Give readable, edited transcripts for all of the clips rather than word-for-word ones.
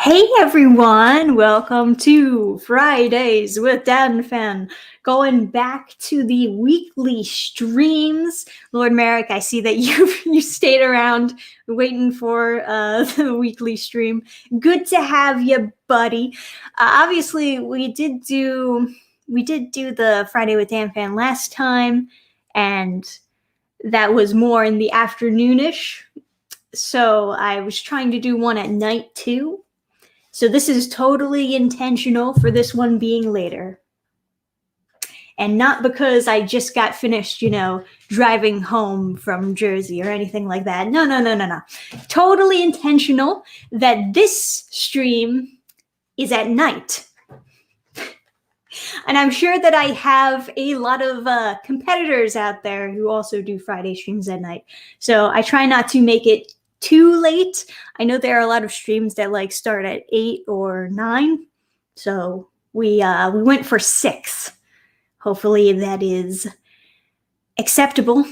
Hey everyone, welcome to Fridays with Dannphan. Going back to the weekly streams. Lord Merrick, I see that you stayed around waiting for the weekly stream. Good to have you, buddy. Obviously, we did do the Friday with Dannphan last time, and that was more in the afternoonish. So I was trying to do one at night too. So this is totally intentional for this one being later. And not because I just got finished, driving home from Jersey or anything like that. No. Totally intentional that this stream is at night. And I'm sure that I have a lot of competitors out there who also do Friday streams at night. So I try not to make it too late. I know there are a lot of streams that start at 8 or 9. So we went for 6. Hopefully that is acceptable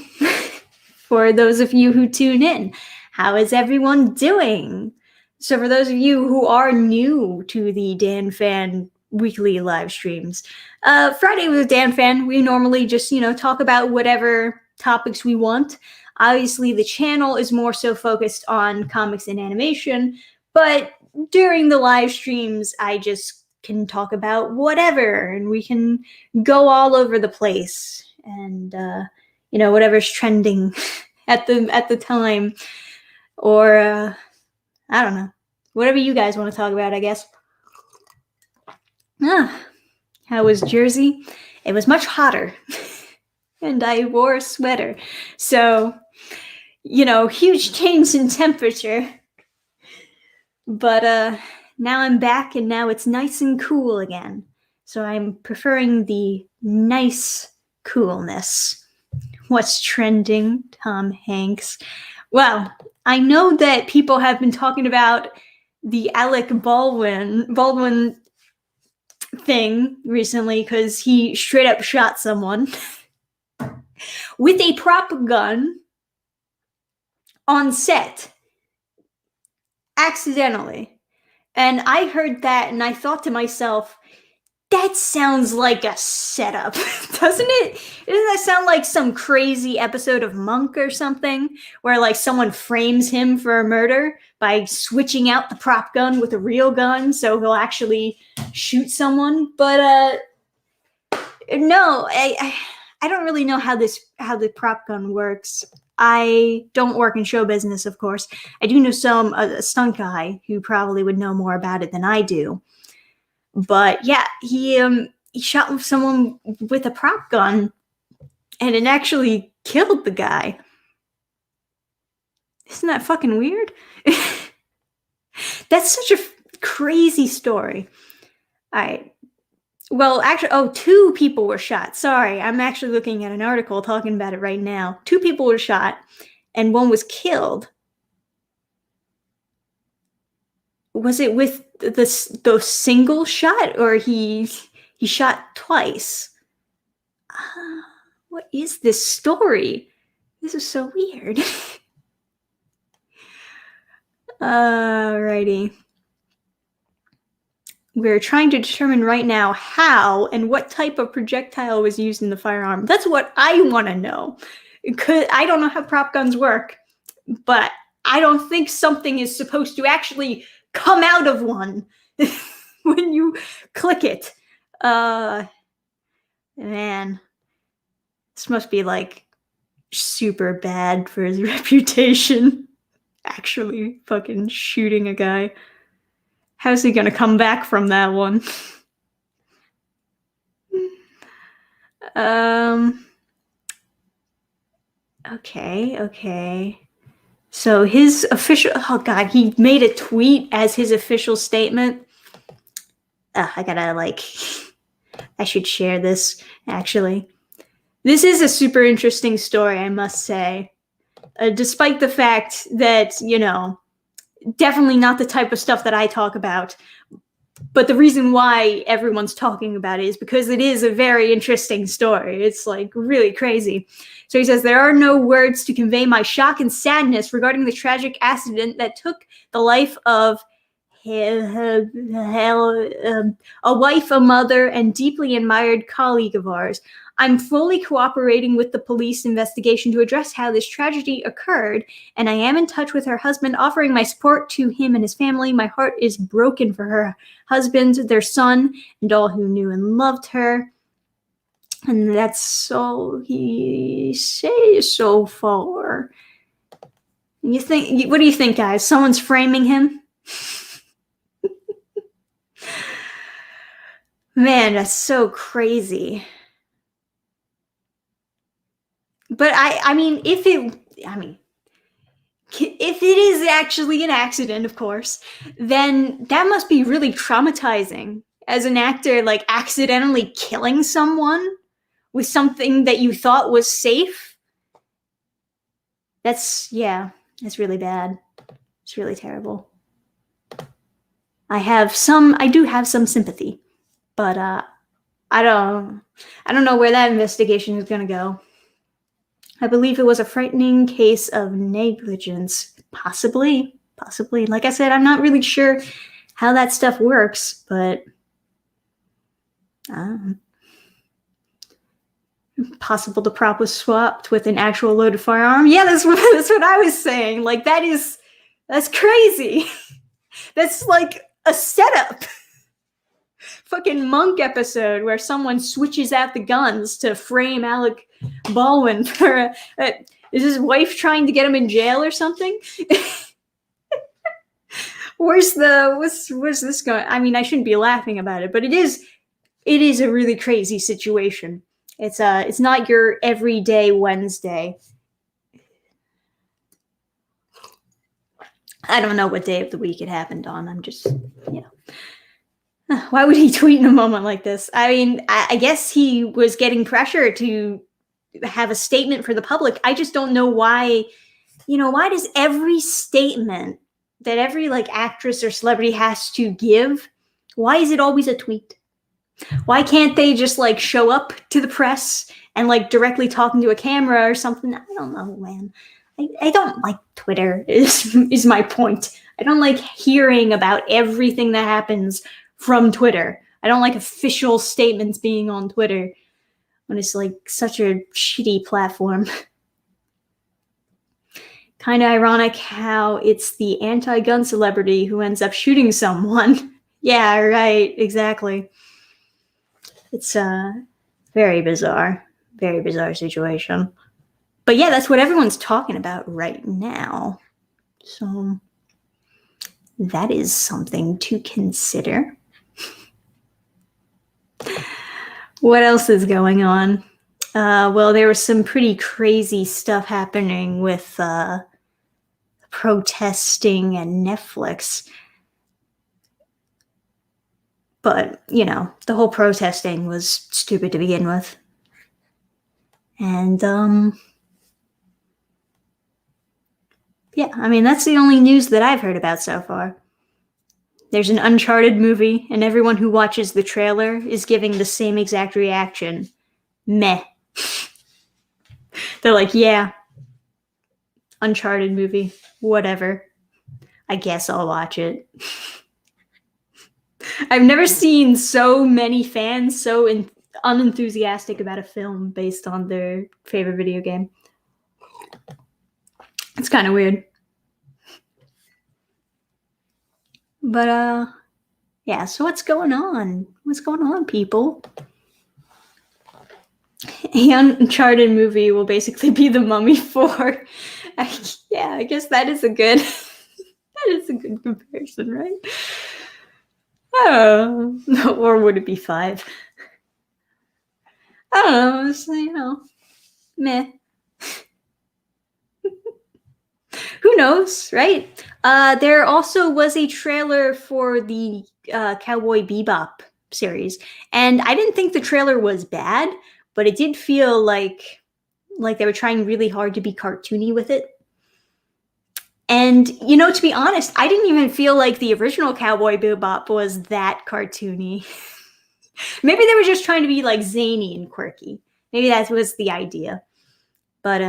for those of you who tune in. How is everyone doing? So for those of you who are new to the Dannphan weekly live streams, Friday with Dannphan, we normally just, talk about whatever topics we want. Obviously, the channel is more so focused on comics and animation, but during the live streams, I just can talk about whatever, and we can go all over the place, and whatever's trending at the time, or I don't know, whatever you guys want to talk about, I guess. How was Jersey? It was much hotter, and I wore a sweater, so huge change in temperature. But now I'm back, and now it's nice and cool again. So I'm preferring the nice coolness. What's trending, Tom Hanks? Well, I know that people have been talking about the Alec Baldwin thing recently because he straight up shot someone with a prop gun on set accidentally. And I heard that and I thought to myself, that sounds like a setup, doesn't it? Doesn't that sound like some crazy episode of Monk or something where someone frames him for a murder by switching out the prop gun with a real gun so he'll actually shoot someone? But no, I don't really know how the prop gun works. I don't work in show business, of course. I do know some a stunt guy who probably would know more about it than I do. But yeah, he shot someone with a prop gun, and it actually killed the guy. Isn't that fucking weird? That's such a crazy story. All right. Well, actually, 2 people were shot. Sorry, I'm actually looking at an article talking about it right now. 2 people were shot, and 1 was killed. Was it with the single shot, or he shot twice? What is this story? This is so weird. Alrighty. We're trying to determine right now how and what type of projectile was used in the firearm. That's what I want to know. I don't know how prop guns work, but I don't think something is supposed to actually come out of one when you click it. Man, this must be super bad for his reputation. Actually fucking shooting a guy. How's he gonna come back from that one? Okay. So his official, he made a tweet as his official statement. I gotta I should share this, actually. This is a super interesting story, I must say. Despite the fact that, definitely not the type of stuff that I talk about. But the reason why everyone's talking about it is because it is a very interesting story. It's really crazy. So he says, there are no words to convey my shock and sadness regarding the tragic accident that took the life of a wife, a mother, and deeply admired colleague of ours. I'm fully cooperating with the police investigation to address how this tragedy occurred, and I am in touch with her husband, offering my support to him and his family. My heart is broken for her husband, their son, and all who knew and loved her. And that's all he says so far. What do you think, guys? Someone's framing him? Man, that's so crazy. But if it is actually an accident, of course, then that must be really traumatizing as an actor, like accidentally killing someone with something that you thought was safe. That's really bad. It's really terrible. I do have some sympathy, but I don't know where that investigation is going to go. I believe it was a frightening case of negligence. Possibly. Like I said, I'm not really sure how that stuff works, but possible the prop was swapped with an actual loaded firearm. Yeah, that's what I was saying. Like, that's crazy. That's like a setup. Fucking Monk episode where someone switches out the guns to frame Alec Baldwin for is his wife trying to get him in jail or something? Where's this going? I mean, I shouldn't be laughing about it, but it is a really crazy situation. It's not your everyday Wednesday. I don't know what day of the week it happened on. I'm just, why would he tweet in a moment like this? I mean, I guess he was getting pressure to have a statement for the public. I just don't know why. Why does every statement that every actress or celebrity has to give, why is it always a tweet? Why can't they just show up to the press and directly talking to a camera or something? I don't know, man. I don't like Twitter is my point. I don't like hearing about everything that happens from Twitter. I don't like official statements being on Twitter when it's such a shitty platform. Kind of ironic how it's the anti-gun celebrity who ends up shooting someone. Yeah, right, exactly. It's a very bizarre situation. But yeah, that's what everyone's talking about right now. So that is something to consider. What else is going on? Well, there was some pretty crazy stuff happening with protesting and Netflix. But, the whole protesting was stupid to begin with. And, yeah, I mean, that's the only news that I've heard about so far. There's an Uncharted movie, and everyone who watches the trailer is giving the same exact reaction. Meh. They're like, yeah, Uncharted movie, whatever. I guess I'll watch it. I've never seen so many fans so unenthusiastic about a film based on their favorite video game. It's kind of weird. But, yeah, so what's going on? What's going on, people? The Uncharted movie will basically be The Mummy 4. I guess that is a good comparison, right? Or would it be 5? I don't know, it's, meh. Who knows, right? There also was a trailer for the Cowboy Bebop series, and I didn't think the trailer was bad, but it did feel like they were trying really hard to be cartoony with it. And, to be honest, I didn't even feel like the original Cowboy Bebop was that cartoony. Maybe they were just trying to be zany and quirky. Maybe that was the idea. But,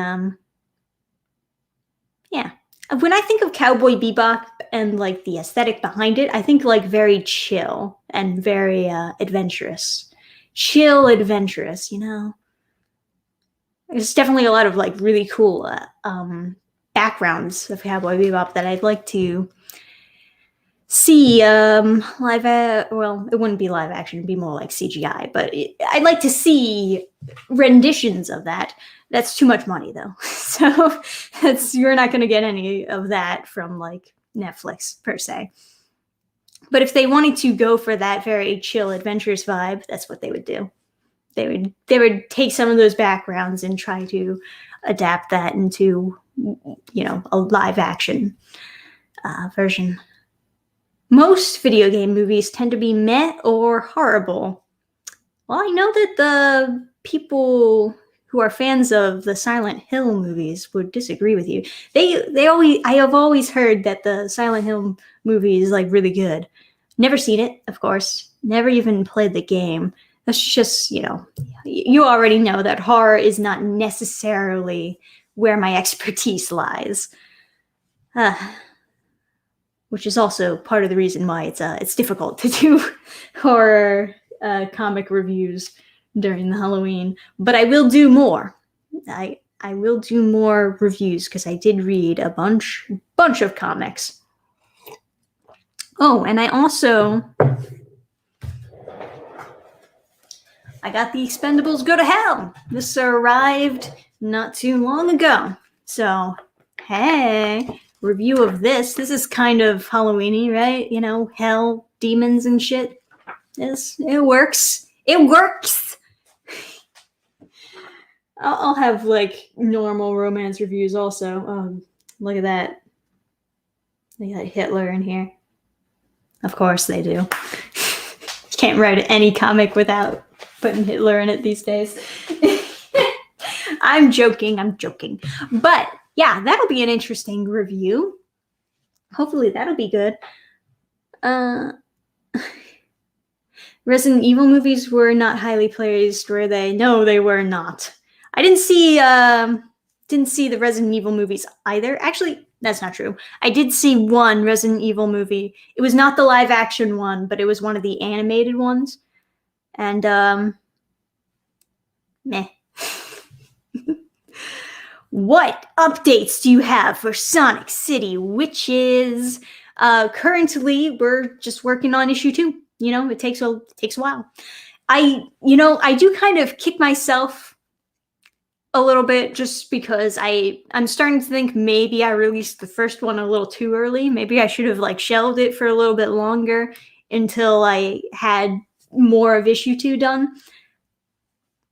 yeah. When I think of Cowboy Bebop and like the aesthetic behind it, I think like very chill and very adventurous. Chill, adventurous, you know? There's definitely a lot of like really cool backgrounds of Cowboy Bebop that I'd like to see live well, it wouldn't be live action, it'd be more like CGI, but I'd like to see renditions of that. That's too much money though. So you're not going to get any of that from like Netflix per se. But if they wanted to go for that very chill adventurous vibe, that's what they would do. They would take some of those backgrounds and try to adapt that into, you know, a live action version. Most video game movies tend to be meh or horrible. Well, I know that the people who are fans of the Silent Hill movies would disagree with you. I have always heard that the Silent Hill movie is like really good. Never seen it, of course. Never even played the game. That's just, you know, you already know that horror is not necessarily where my expertise lies. Which is also part of the reason why it's difficult to do horror comic reviews during the Halloween. But I will do more. I will do more reviews because I did read a bunch of comics. Oh, and I got the Expendables Go to Hell. This arrived not too long ago. So, hey, review of this. This is kind of Halloween-y, right? You know, hell, demons and shit. It works. It works! I'll have, like, normal romance reviews also. Look at that. They got Hitler in here. Of course they do. You can't write any comic without putting Hitler in it these days. I'm joking. But yeah, that'll be an interesting review. Hopefully that'll be good. Resident Evil movies were not highly praised, were they? No, they were not. I didn't see the Resident Evil movies either. Actually, that's not true. I did see one Resident Evil movie. It was not the live action one, but it was one of the animated ones. And meh. What updates do you have for Sonic City Witches? Currently, we're just working on issue 2. You know, it takes a while. I do kind of kick myself a little bit just because I'm starting to think maybe I released the first one a little too early. Maybe I should have like shelved it for a little bit longer until I had more of issue 2 done.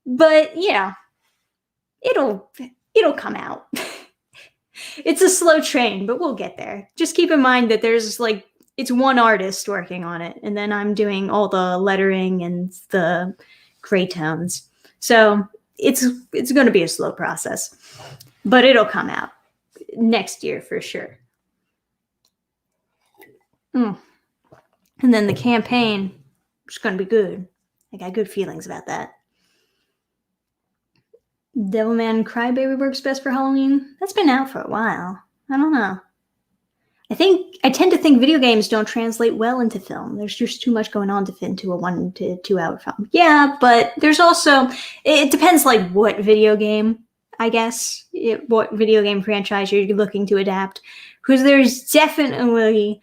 But yeah, it'll come out. It's a slow train, but we'll get there. Just keep in mind that there's like, it's one artist working on it, and then I'm doing all the lettering and the gray tones. So it's going to be a slow process, but it'll come out next year for sure. And then the campaign is going to be good. I got good feelings about that. Devilman Crybaby works best for Halloween. That's been out for a while. I don't know. I tend to think video games don't translate well into film. There's just too much going on to fit into a 1 to 2 hour film. Yeah, but there's also, it depends like what video game, I guess, what video game franchise you're looking to adapt. Because there's definitely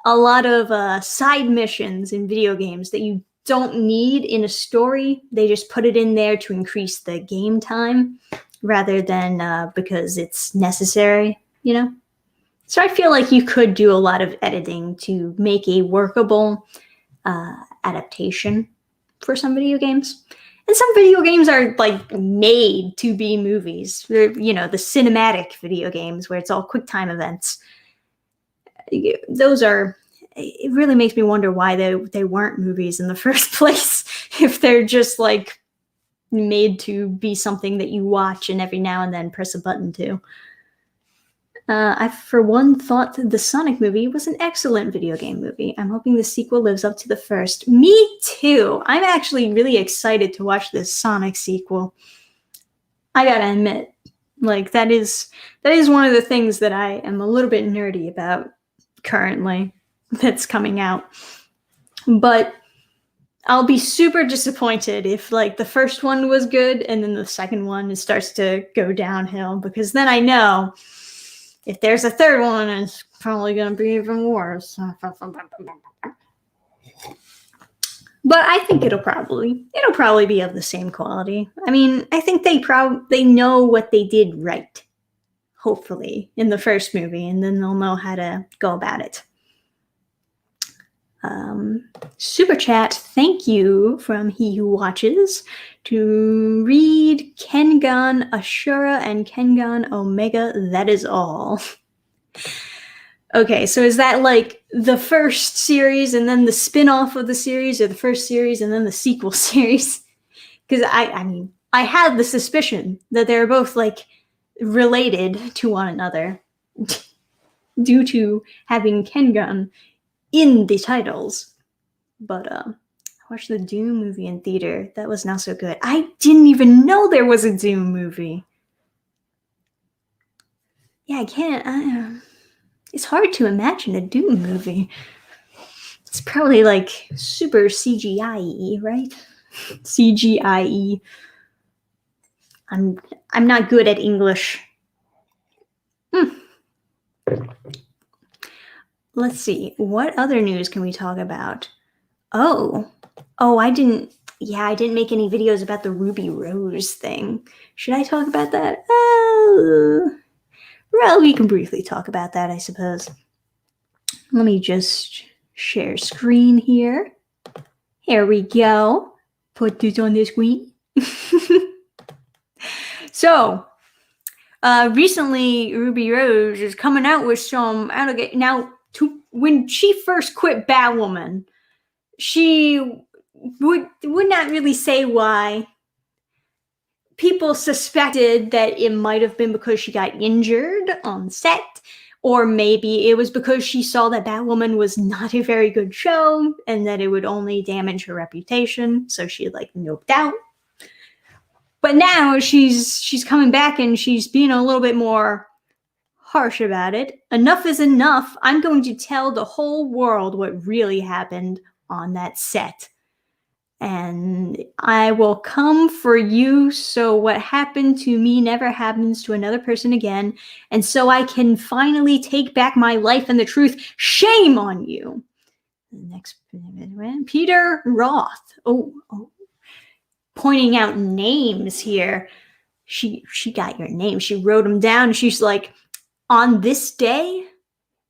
a lot of side missions in video games that you don't need in a story. They just put it in there to increase the game time rather than because it's necessary, you know? So I feel like you could do a lot of editing to make a workable adaptation for some video games. And some video games are like made to be movies. You know, the cinematic video games where it's all quick time events. Those are, it really makes me wonder why they weren't movies in the first place. If they're just like made to be something that you watch and every now and then press a button to. I, for one, thought that the Sonic movie was an excellent video game movie. I'm hoping the sequel lives up to the first. Me too. I'm actually really excited to watch this Sonic sequel. I gotta admit, Like that is one of the things that I am a little bit nerdy about currently that's coming out. But I'll be super disappointed if like the first one was good and then the second one it starts to go downhill, because then I know if there's a third one, it's probably going to be even worse. But I think it'll probably be of the same quality. I mean, I think they know what they did right, hopefully, in the first movie, and then they'll know how to go about it. Super chat, thank you from He Who Watches to read Kengan Ashura and Kengan Omega. That is all. Okay, so is that like the first series and then the spin-off of the series, or the first series and then the sequel series? Because I mean, I had the suspicion that they're both like related to one another due to having Kengan in the titles. But I watched the Dune movie in theater. That was not so good. I didn't even know there was a Dune movie. Yeah, I can't. It's hard to imagine a Dune movie. It's probably like super CGI-y, right? CGI-y. I'm not good at English. Let's see. What other news can we talk about? Oh, I didn't make any videos about the Ruby Rose thing. Should I talk about that? Well, we can briefly talk about that, I suppose. Let me just share screen here. Here we go. Put this on the screen. So, recently Ruby Rose is coming out with some allegation. Now, when she first quit Batwoman, she would not really say why. People suspected that it might have been because she got injured on set, or maybe it was because she saw that Batwoman was not a very good show and that it would only damage her reputation, so she like noped out. But now she's coming back and she's being a little bit more harsh about it. Enough is enough. I'm going to tell the whole world what really happened on that set. And I will come for you, so what happened to me never happens to another person again, and so I can finally take back my life and the truth. Shame on you. The next, Peter Roth. Oh, pointing out names here. She got your name. She wrote them down. She's like, on this day,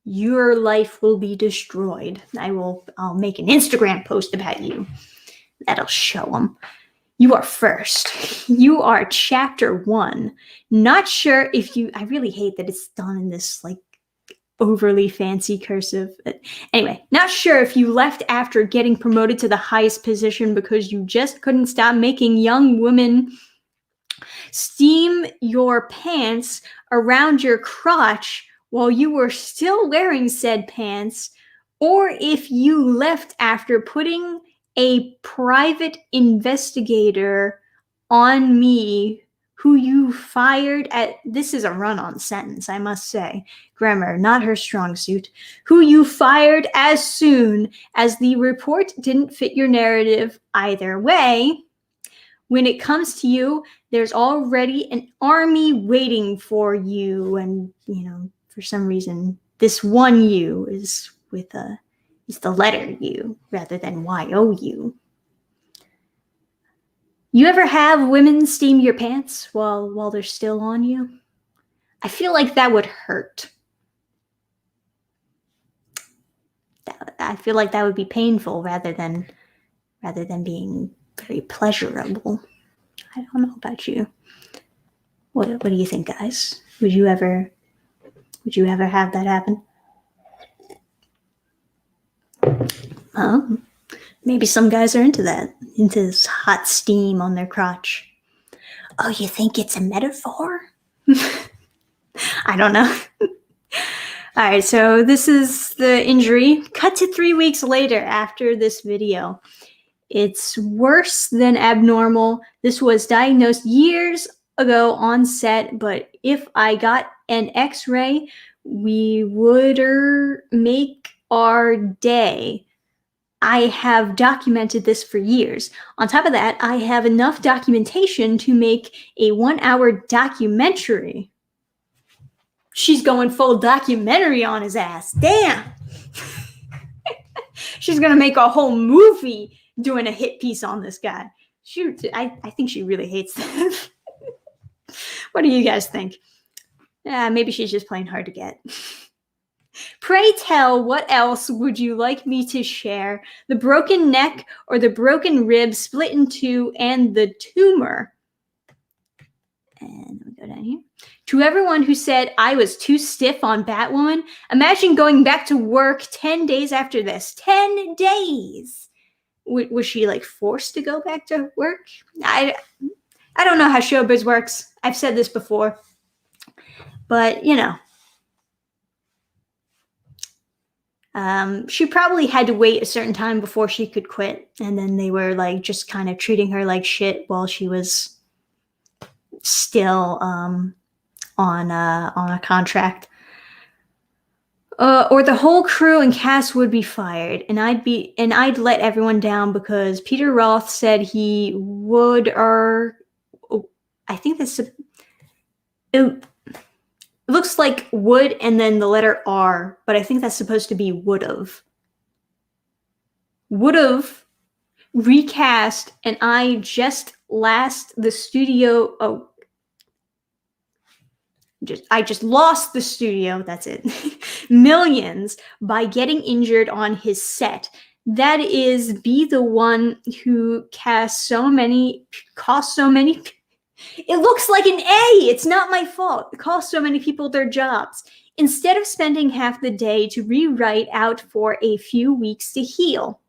your life will be destroyed. I'll make an Instagram post about you. That'll show them. You are first. You are chapter 1. Not sure if you... I really hate that it's done in this like overly fancy cursive. But anyway, not sure if you left after getting promoted to the highest position because you just couldn't stop making young women steam your pants around your crotch while you were still wearing said pants, or if you left after putting a private investigator on me who you fired at... This is a run-on sentence, I must say. Grammar, not her strong suit. Who you fired as soon as the report didn't fit your narrative. Either way, when it comes to you, there's already an army waiting for you. And, for some reason, this one U is with is the letter U rather than Y-O-U. You ever have women steam your pants while they're still on you? I feel like that would hurt. I feel like that would be painful rather than being very pleasurable. I don't know about you. What do you think, guys? Would you ever have that happen? Maybe some guys are into that, into this hot steam on their crotch. Oh, you think it's a metaphor? I don't know. All right, so this is the injury. Cut to 3 weeks later after this video. It's worse than abnormal. This was diagnosed years ago on set, but if I got an X-ray, we would make our day. I have documented this for years. On top of that, I have enough documentation to make a 1-hour documentary. She's going full documentary on his ass. Damn. She's going to make a whole movie doing a hit piece on this guy. I think she really hates that. What do you guys think? Maybe she's just playing hard to get. Pray tell, what else would you like me to share? The broken neck or the broken rib split in two and the tumor? And we go down here. To everyone who said I was too stiff on Batwoman, imagine going back to work 10 days after this. 10 days! Was she like forced to go back to work? I don't know how showbiz works. I've said this before. But, you know. She probably had to wait a certain time before she could quit. And then they were like just kind of treating her like shit while she was still on a contract. Or the whole crew and cast would be fired, and I'd let everyone down because Peter Roth said he would, or I think that's it looks like would and then the letter R, but I think that's supposed to be would've recast, and I just lost the studio. I just lost the studio, that's it, millions by getting injured on his set. That is, be the one who cost so many, it looks like an A, it's not my fault. It cost so many people their jobs. Instead of spending half the day to rewrite out for a few weeks to heal.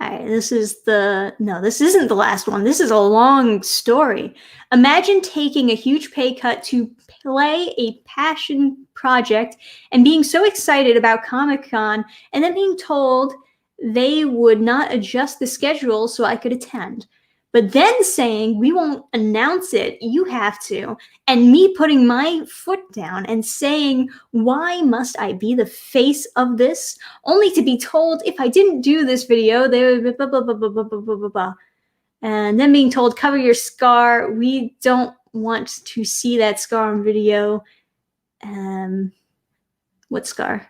All right, this isn't the last one. This is a long story. Imagine taking a huge pay cut to play a passion project and being so excited about Comic-Con and then being told they would not adjust the schedule so I could attend. But then saying, we won't announce it, you have to. And me putting my foot down and saying, why must I be the face of this? Only to be told if I didn't do this video, they would blah, blah, blah, blah, blah, blah, blah, blah, blah. And then being told, cover your scar. We don't want to see that scar on video. What scar?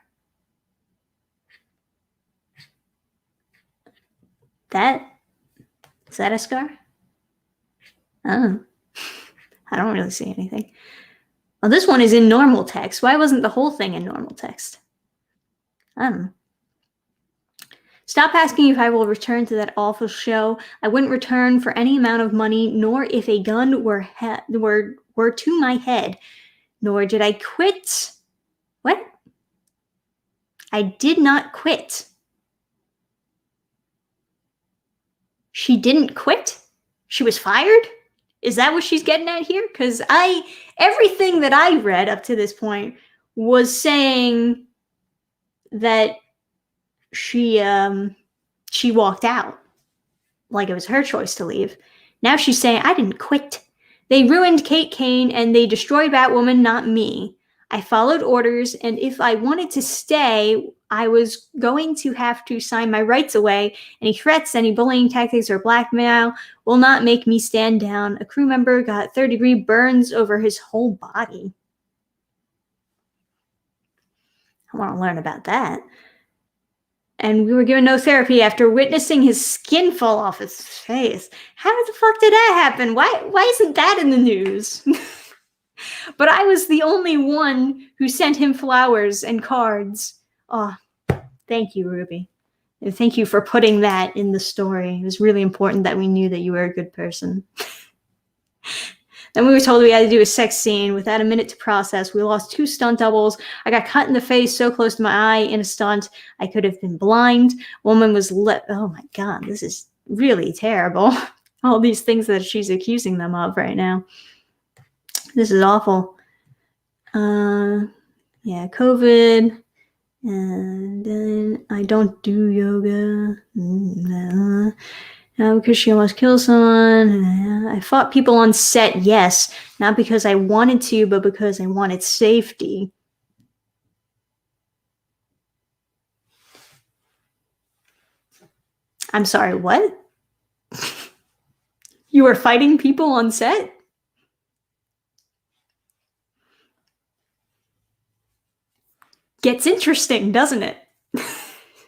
Is that a scar? Oh, I don't really see anything. Well, this one is in normal text. Why wasn't the whole thing in normal text? I don't know. Stop asking if I will return to that awful show. I wouldn't return for any amount of money, nor if a gun were to my head. Nor did I quit. What? I did not quit. She didn't quit? She was fired? Is that what she's getting at here? Because everything that I read up to this point was saying that she walked out. Like it was her choice to leave. Now she's saying, I didn't quit. They ruined Kate Kane and they destroyed Batwoman, not me. I followed orders, and if I wanted to stay, I was going to have to sign my rights away. Any threats, any bullying tactics, or blackmail will not make me stand down. A crew member got third-degree burns over his whole body. I want to learn about that. And we were given no therapy after witnessing his skin fall off his face. How the fuck did that happen? Why isn't that in the news? But I was the only one who sent him flowers and cards. Oh, thank you, Ruby. And thank you for putting that in the story. It was really important that we knew that you were a good person. Then we were told we had to do a sex scene without a minute to process. We lost 2 stunt doubles. I got cut in the face so close to my eye in a stunt. I could have been blind. Woman was oh my God, this is really terrible. All these things that she's accusing them of right now. This is awful. Yeah, COVID. And then I don't do yoga. Because she almost killed someone. I fought people on set, yes. Not because I wanted to, but because I wanted safety. I'm sorry, what? You were fighting people on set? Gets interesting, doesn't it?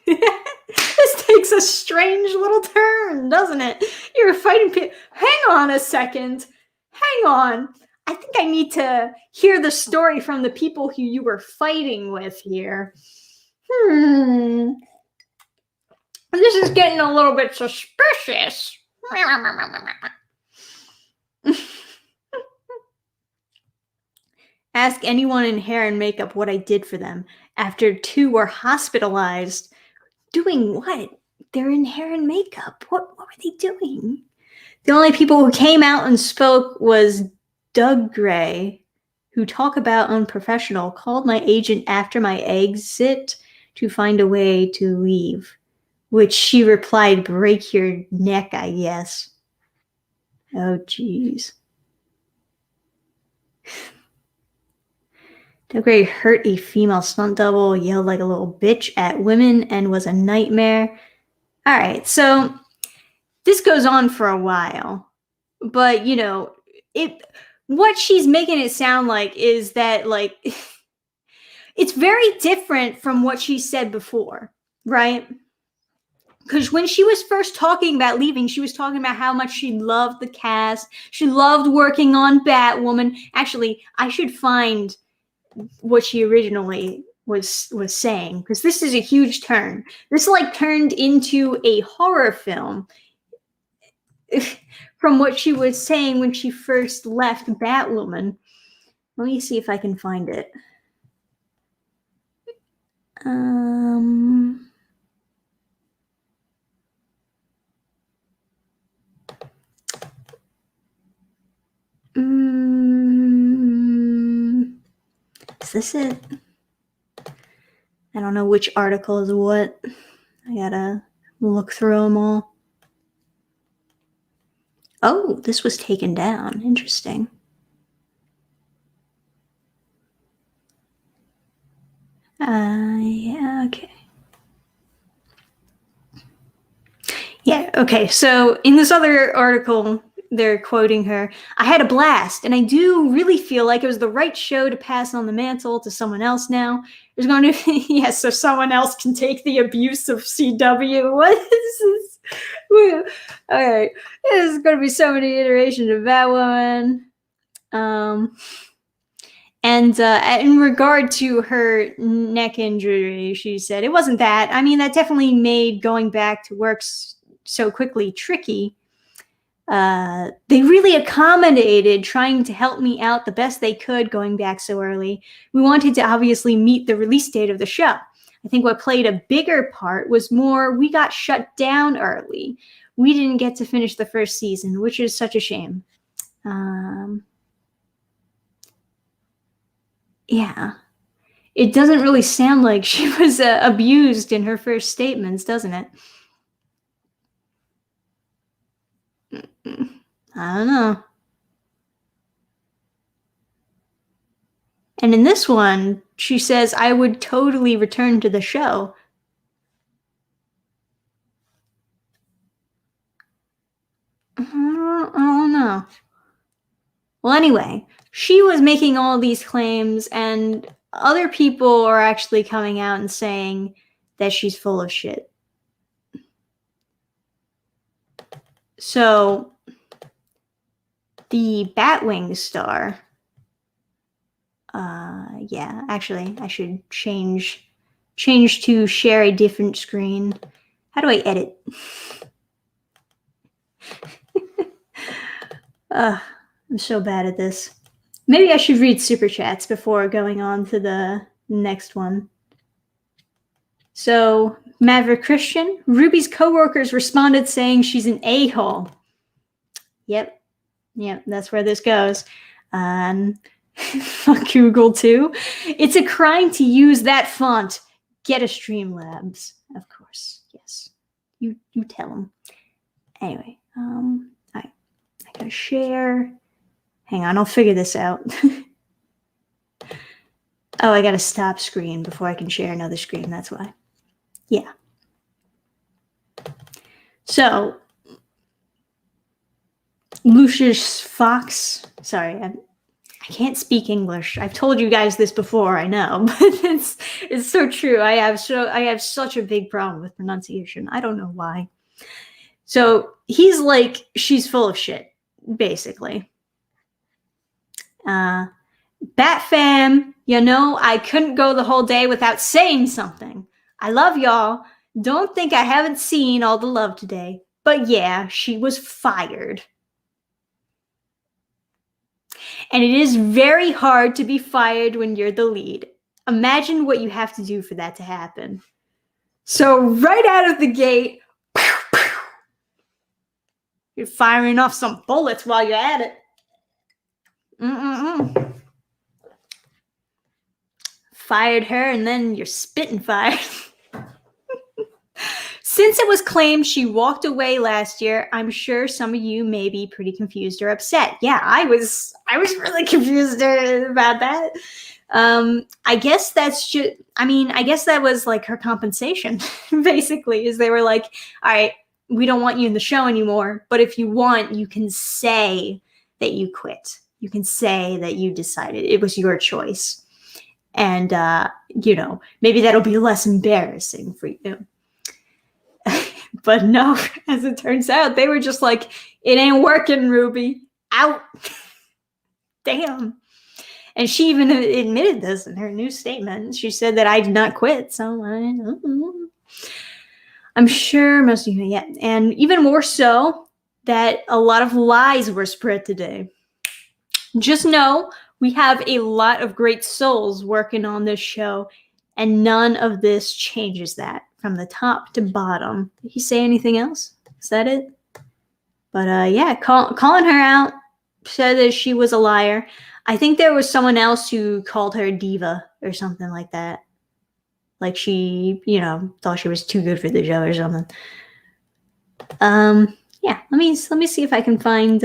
This takes a strange little turn, doesn't it? You were fighting people. Hang on a second. Hang on. I think I need to hear the story from the people who you were fighting with here. This is getting a little bit suspicious. Ask anyone in hair and makeup what I did for them after 2 were hospitalized. Doing what? They're in hair and makeup. What were they doing? The only people who came out and spoke was Doug Gray, who, talk about unprofessional, called my agent after my exit to find a way to leave, which she replied, break your neck, I guess. Oh, jeez. Doug Gray hurt a female stunt double, yelled like a little bitch at women, and was a nightmare. All right, so this goes on for a while, but you know, what she's making it sound like is that like it's very different from what she said before, right? Because when she was first talking about leaving, she was talking about how much she loved the cast. She loved working on Batwoman. Actually, I should find what she originally was saying, because this is a huge turn. This like turned into a horror film from what she was saying when she first left Batwoman. Let me see if I can find it. Is this it? I don't know which article is what. I gotta look through them all. Oh, this was taken down. Interesting. Yeah, okay. Yeah, okay. So in this other article, they're quoting her. I had a blast, and I do really feel like it was the right show to pass on the mantle to someone else now. There's going to be, yes, so someone else can take the abuse of CW. What is this? All right. There's going to be so many iterations of Batwoman. And in regard to her neck injury, she said, it wasn't that. I mean, that definitely made going back to work so quickly tricky. They really accommodated trying to help me out the best they could going back so early. We wanted to obviously meet the release date of the show. I think what played a bigger part was more we got shut down early. We didn't get to finish the first season, which is such a shame. Yeah. It doesn't really sound like she was abused in her first statements, doesn't it? I don't know. And in this one, she says, I would totally return to the show. I don't know. Well, anyway, she was making all these claims, and other people are actually coming out and saying that she's full of shit. So, the Batwing star, yeah, actually, I should change to share a different screen. How do I edit? I'm so bad at this. Maybe I should read super chats before going on to the next one. So, Maverick Christian, Ruby's coworkers responded saying she's an a-hole. Yep, that's where this goes. Fuck Google too. It's a crime to use that font. Get a Streamlabs, of course. Yes, you tell them. Anyway, I gotta share. Hang on, I'll figure this out. Oh, I gotta stop screen before I can share another screen. That's why. Yeah. So, Lucius Fox. Sorry, I can't speak English. I've told you guys this before, I know, but it's so true. I have such a big problem with pronunciation. I don't know why. So he's like, she's full of shit, basically. Batfam, you know, I couldn't go the whole day without saying something. I love y'all. Don't think I haven't seen all the love today. But yeah, she was fired. And it is very hard to be fired when you're the lead. Imagine what you have to do for that to happen. So right out of the gate, you're firing off some bullets while you're at it. Fired her, and then you're spitting fire. Since it was claimed she walked away last year, I'm sure some of you may be pretty confused or upset. Yeah, I was really confused about that. I guess that's just, I guess that was like her compensation, basically, is they were like, all right, we don't want you in the show anymore, but if you want, you can say that you quit. You can say that you decided it was your choice. And, you know, maybe that'll be less embarrassing for you. But no, as it turns out, they were just like, it ain't working, Ruby. Out. Damn. And she even admitted this in her new statement. She said that I did not quit. So I'm sure most of you, yeah. And even more so, that a lot of lies were spread today. Just know we have a lot of great souls working on this show, and none of this changes that from the top to bottom. Did he say anything else? Is that it? But yeah, calling her out, said that she was a liar. I think there was someone else who called her a diva or something like that. Like she, you know, thought she was too good for the show or something. Yeah, let me see if I can find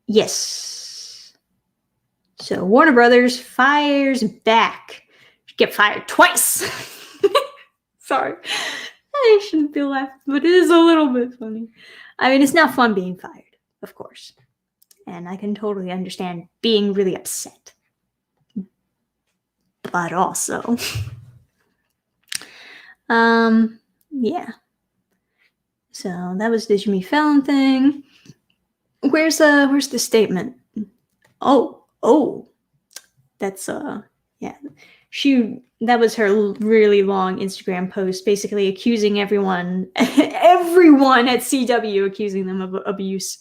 yes. So Warner Brothers fires back. Get fired twice. Sorry. I shouldn't be laughing, but it is a little bit funny. I mean, it's not fun being fired, of course. And I can totally understand being really upset. But also, yeah. So that was the Jimmy Fallon thing. Where's the statement? Oh, that's yeah. That was her really long Instagram post, basically accusing everyone at CW, accusing them of abuse.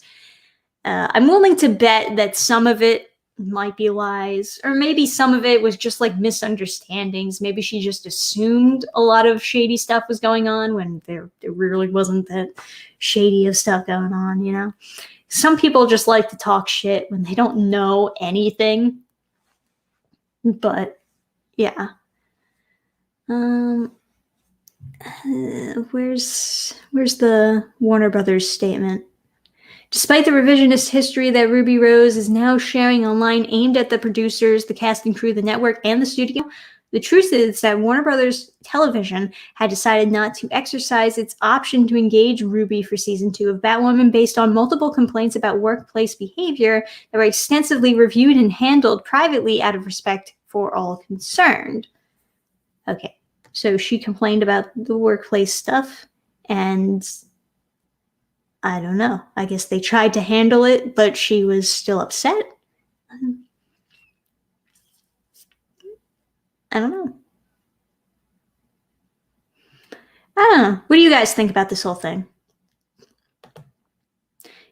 I'm willing to bet that some of it might be lies, or maybe some of it was just like misunderstandings. Maybe she just assumed a lot of shady stuff was going on when there really wasn't that shady of stuff going on, you know? Some people just like to talk shit when they don't know anything. But yeah. Where's the Warner Brothers statement? Despite the revisionist history that Ruby Rose is now sharing online aimed at the producers, the cast and crew, the network, and the studio, the truth is that Warner Brothers Television had decided not to exercise its option to engage Ruby for season 2 of Batwoman based on multiple complaints about workplace behavior that were extensively reviewed and handled privately out of respect for all concerned. Okay, so she complained about the workplace stuff, and I don't know. I guess they tried to handle it, but she was still upset. I don't know. What do you guys think about this whole thing?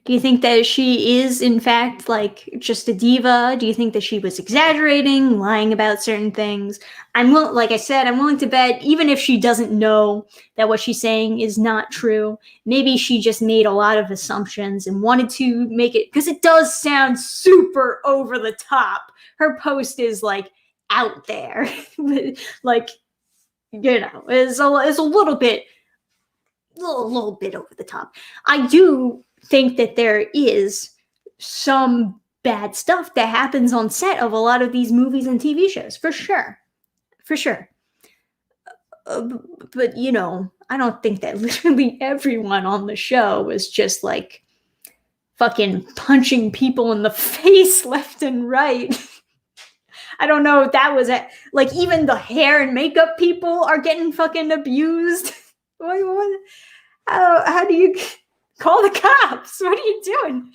Do you think that she is, in fact, like, just a diva? Do you think that she was exaggerating, lying about certain things? Like I said, I'm willing to bet, even if she doesn't know that what she's saying is not true, maybe she just made a lot of assumptions and wanted to make it, because it does sound super over the top. Her post is, like, out there. Like, you know, is a little bit little bit over the top. I do think that there is some bad stuff that happens on set of a lot of these movies and TV shows, for sure. For sure. But, you know, I don't think that literally everyone on the show was just like fucking punching people in the face left and right. I don't know if that was it. Like, even the hair and makeup people are getting fucking abused. What? How do you call the cops? What are you doing?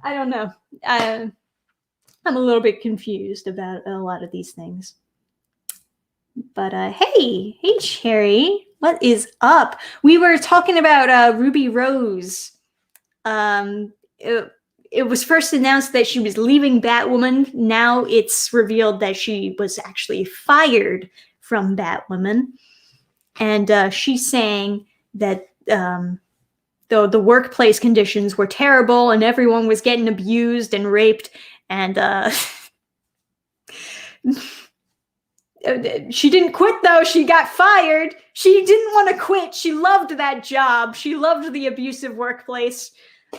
I don't know. I'm a little bit confused about a lot of these things. But hey, Cherry, what is up? We were talking about Ruby Rose. It was first announced that she was leaving Batwoman. Now it's revealed that she was actually fired from Batwoman. And she's saying that the workplace conditions were terrible and everyone was getting abused and raped. And she didn't quit, though. She got fired. She didn't want to quit. She loved that job. She loved the abusive workplace.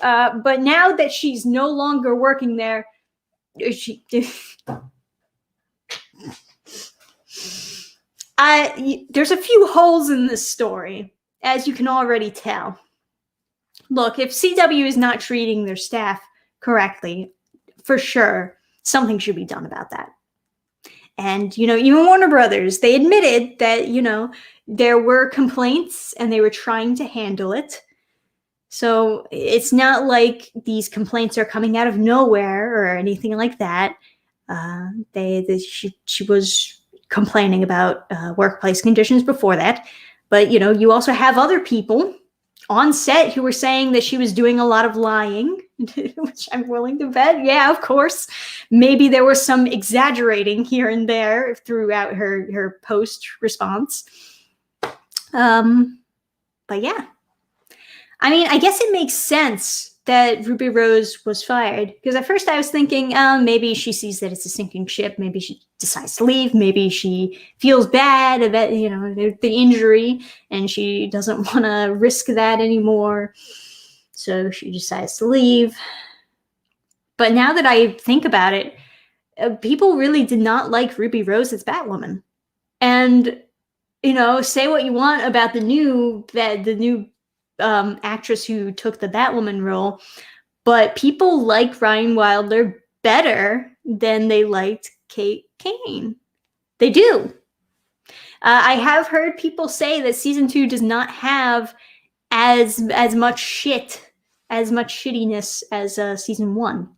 But now that she's no longer working there, there's a few holes in this story, as you can already tell. Look, if CW is not treating their staff correctly, for sure, something should be done about that. And, you know, even Warner Brothers, they admitted that, you know, there were complaints and they were trying to handle it. So it's not like these complaints are coming out of nowhere or anything like that. She was complaining about workplace conditions before that. But, you know, you also have other people on set who were saying that she was doing a lot of lying, which I'm willing to bet. Yeah, of course. Maybe there was some exaggerating here and there throughout her post response. But yeah. I mean, I guess it makes sense that Ruby Rose was fired, because at first I was thinking, maybe she sees that it's a sinking ship. Maybe she decides to leave. Maybe she feels bad about, you know, the injury and she doesn't want to risk that anymore. So she decides to leave. But now that I think about it, people really did not like Ruby Rose as Batwoman. And, you know, say what you want about the new actress who took the Batwoman role, but people like Ryan Wilder better than they liked Kate Kane. They do. I have heard people say that season 2 does not have as much shittiness as season 1.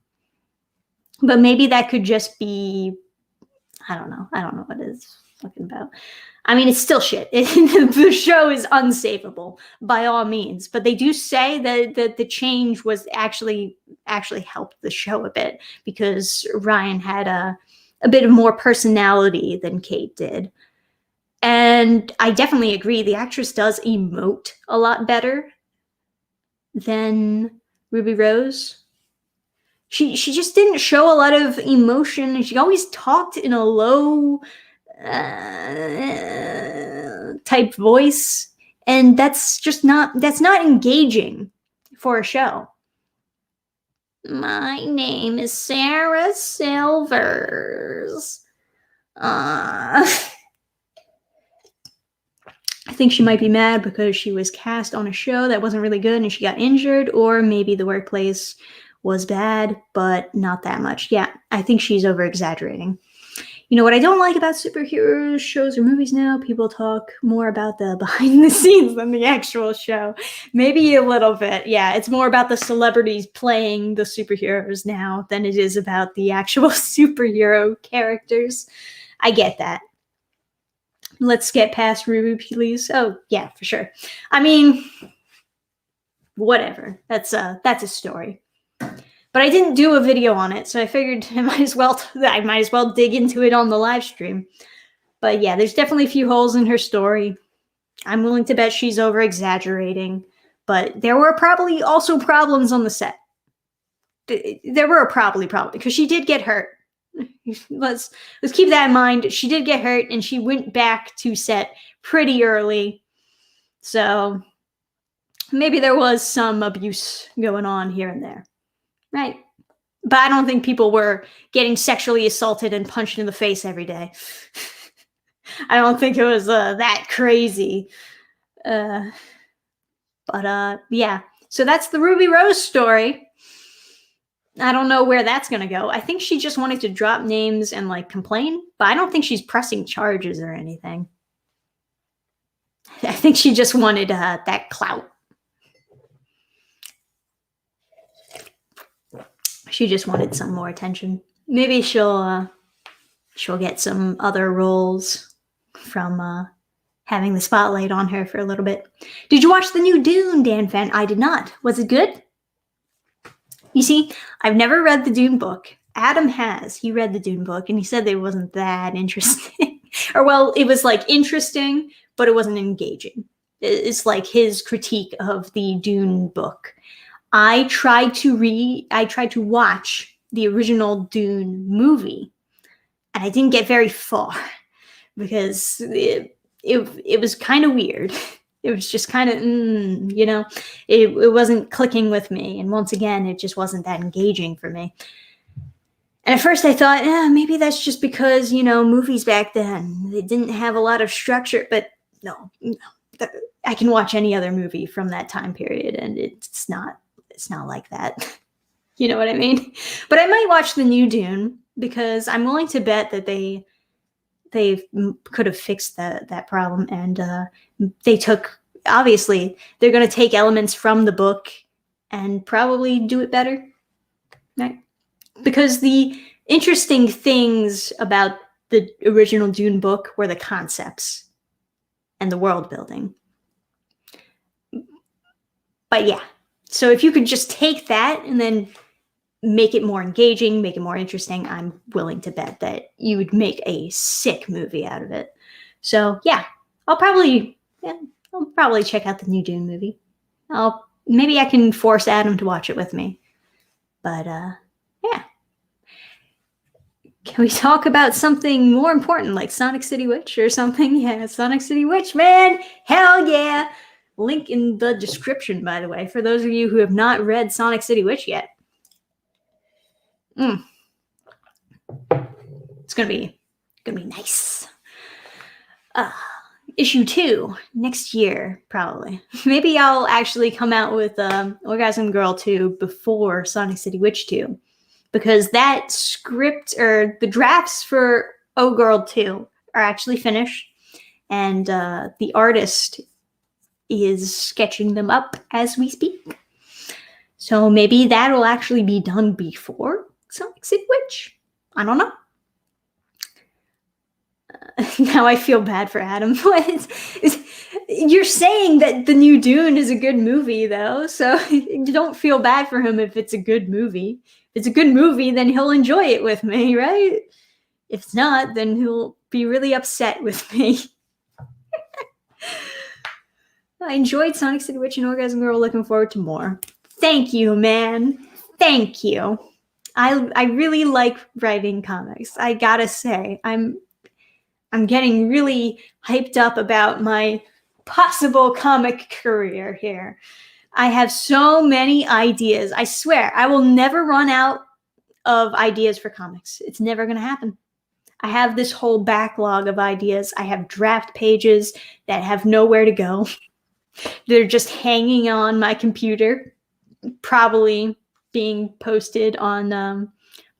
But maybe that could just be, I don't know what it's fucking about. I mean, it's still shit. The show is unsavable by all means, but they do say that the change was actually helped the show a bit, because Ryan had a bit of more personality than Kate did. And I definitely agree. The actress does emote a lot better than Ruby Rose. She just didn't show a lot of emotion. She always talked in a low type voice, and that's not engaging for a show. My name is Sarah Silvers. I think she might be mad because she was cast on a show that wasn't really good and she got injured, or maybe the workplace was bad, but not that much. Yeah, I think she's over exaggerating. You know what I don't like about superhero shows or movies now? People talk more about the behind the scenes than the actual show. Maybe a little bit. Yeah, it's more about the celebrities playing the superheroes now than it is about the actual superhero characters. I get that. Let's get past Ruby, please. Oh, yeah, for sure. I mean, whatever. That's a story. But I didn't do a video on it, so I figured I might as well dig into it on the live stream. But yeah, there's definitely a few holes in her story. I'm willing to bet she's over exaggerating, but there were probably also problems on the set. There were probably because she did get hurt. Let's keep that in mind. She did get hurt, and she went back to set pretty early. So maybe there was some abuse going on here and there, right? But I don't think people were getting sexually assaulted and punched in the face every day. I don't think it was that crazy. But yeah. So that's the Ruby Rose story. I don't know where that's going to go. I think she just wanted to drop names and like complain, but I don't think she's pressing charges or anything. I think she just wanted that clout. She just wanted some more attention. Maybe she'll get some other roles from having the spotlight on her for a little bit. Did you watch the new Dune, Dannphan? I did not. Was it good? You see, I've never read the Dune book. Adam has. He read the Dune book, and he said it wasn't that interesting. Or, well, it was, like, interesting, but it wasn't engaging. It's, like, his critique of the Dune book. I tried to watch the original Dune movie, and I didn't get very far because it was kind of weird. It was just kind of, it wasn't clicking with me. And once again, it just wasn't that engaging for me. And at first I thought, maybe that's just because, movies back then, they didn't have a lot of structure. But no, I can watch any other movie from that time period, and it's not like that. You know what I mean? But I might watch the new Dune because I'm willing to bet that they could have fixed that problem, and obviously they're going to take elements from the book and probably do it better, right? Because the interesting things about the original Dune book were the concepts and the world building. But yeah, so if you could just take that and then make it more engaging, make it more interesting, I'm willing to bet that you would make a sick movie out of it. So yeah, I'll probably check out the new Dune movie. Maybe I can force Adam to watch it with me. But yeah. Can we talk about something more important like Sonic City Witch or something? Yeah, Sonic City Witch, man. Hell yeah. Link in the description, by the way, for those of you who have not read Sonic City Witch yet. It's gonna be nice. Issue 2 next year, probably. Maybe I'll actually come out with Orgasm Girl 2 before Sonic City Witch 2, because that script or the drafts for Oh Girl 2 are actually finished, and the artist is sketching them up as we speak. So maybe that will actually be done before Sonic City Witch. I don't know. Now I feel bad for Adam. You're saying that the new Dune is a good movie, though, so you don't feel bad for him if it's a good movie. If it's a good movie, then he'll enjoy it with me, right? If it's not, then he'll be really upset with me. I enjoyed Sonic City Witch and Orgasm Girl. Looking forward to more. Thank you, man. Thank you. I really like writing comics. I gotta say, I'm getting really hyped up about my possible comic career here. I have so many ideas. I swear, I will never run out of ideas for comics. It's never going to happen. I have this whole backlog of ideas. I have draft pages that have nowhere to go. They're just hanging on my computer, probably being posted on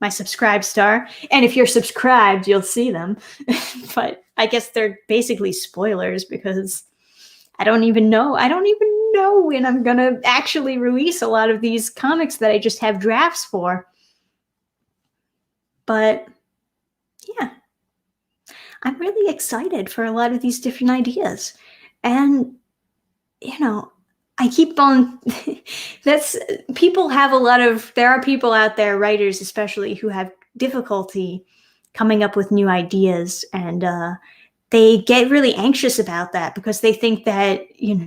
my Subscribestar. And if you're subscribed, you'll see them. But I guess they're basically spoilers because I don't even know when I'm going to actually release a lot of these comics that I just have drafts for. But yeah, I'm really excited for a lot of these different ideas. And, I keep on, there are people out there, writers especially, who have difficulty coming up with new ideas, and they get really anxious about that because they think that,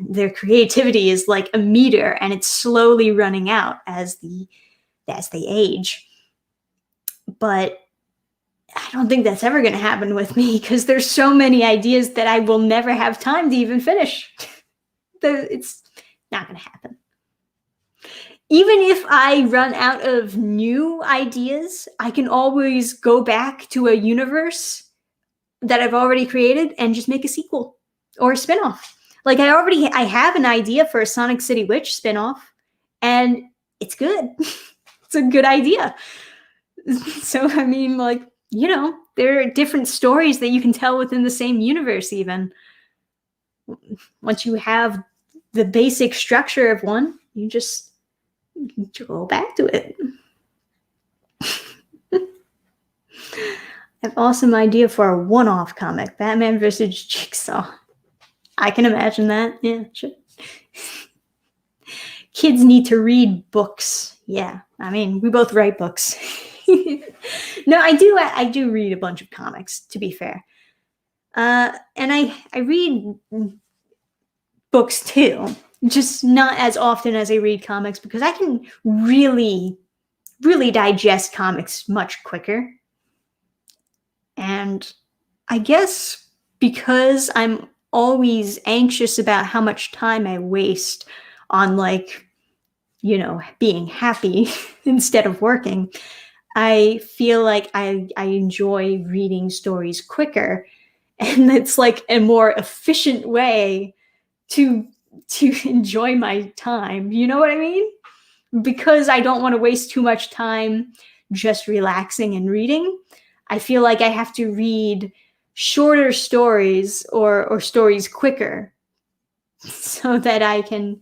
their creativity is like a meter and it's slowly running out as they age. But I don't think that's ever going to happen with me because there's so many ideas that I will never have time to even finish. Not gonna happen. Even if I run out of new ideas, I can always go back to a universe that I've already created and just make a sequel or a spinoff. Like I have an idea for a Sonic City Witch spinoff, and it's good. It's a good idea. So I mean, like, there are different stories that you can tell within the same universe. Even once you have the basic structure of one, you just go back to it. I have an awesome idea for a one-off comic, Batman versus Jigsaw. I can imagine that. Yeah, sure. Kids need to read books. Yeah, I mean, we both write books. No, I do read a bunch of comics, to be fair. And I read books too, just not as often as I read comics, because I can really digest comics much quicker. And I guess because I'm always anxious about how much time I waste on, like, being happy instead of working, I feel like I enjoy reading stories quicker, and it's like a more efficient way to enjoy my time. You know what I mean? Because I don't want to waste too much time just relaxing and reading. I feel like I have to read shorter stories or stories quicker so that I can